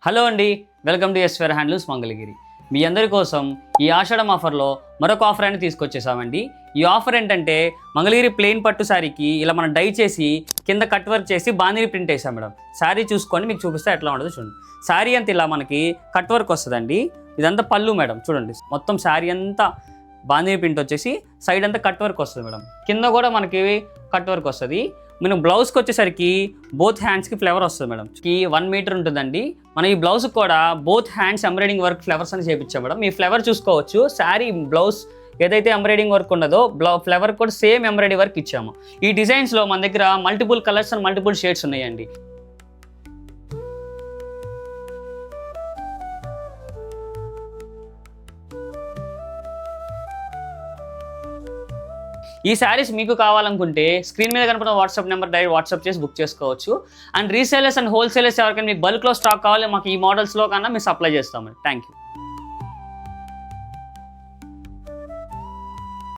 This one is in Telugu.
హలో అండి, వెల్కమ్ టు ఎస్వేర్ హ్యాండ్లూమ్స్ మంగళగిరి. మీ అందరి కోసం ఈ ఆషాఢం ఆఫర్లో మరొక ఆఫర్ అనేది తీసుకొచ్చేసామండి. ఈ ఆఫర్ ఏంటంటే మంగళగిరి ప్లెయిన్ పట్టు శారీకి ఇలా మనం డై చేసి కింద కట్ వర్క్ చేసి బాందిని ప్రింట్ వేసాం మేడం. శారీ చూసుకొని మీకు చూపిస్తే ఎట్లా ఉండదు చూడండి. శారీ అంతా ఇలా మనకి కట్ వర్క్ వస్తుందండి. ఇదంతా పళ్ళు మేడం, చూడండి మొత్తం శారీ అంతా బాందిని ప్రింట్ వచ్చేసి సైడ్ అంతా కట్ వర్క్ వస్తుంది మేడం. కింద కూడా మనకి కట్ వర్క్ వస్తుంది. మనం బ్లౌజ్కి వచ్చేసరికి బోత్ హ్యాండ్స్కి ఫ్లేవర్ వస్తుంది మేడం. 1 మీటర్ ఉంటుందండి. మనం ఈ బ్లౌజ్కి కూడా both hands embroidering work flowers అని చేయించాం మేడం. ఈ ఫ్లేవర్ చూసుకోవచ్చు. శారీ బ్లౌజ్ ఏదైతే ఎంబ్రాయిడింగ్ వర్క్ ఉన్నదో ఫ్లేవర్ కూడా సేమ్ ఎంబ్రాయిడరీ వర్క్ ఇచ్చాము. ఈ డిజైన్స్లో మన దగ్గర multiple colours and multiple shades ఉన్నాయండి. ఈ శారీస్ మీకు కావాలనుకుంటే స్క్రీన్ మీద కనపడిన వాట్సాప్ నెంబర్ డైరెక్ట్ వాట్సాప్ చేసి బుక్ చేసుకోవచ్చు. అండ్ రీసేలర్స్ అండ్ హోల్సేలర్స్ ఎవరికైనా మీకు బల్క్లో స్టాక్ కావాలి మాకు ఈ మోడల్స్లో కన్నా మేము సప్లై చేస్తామండి. Thank you.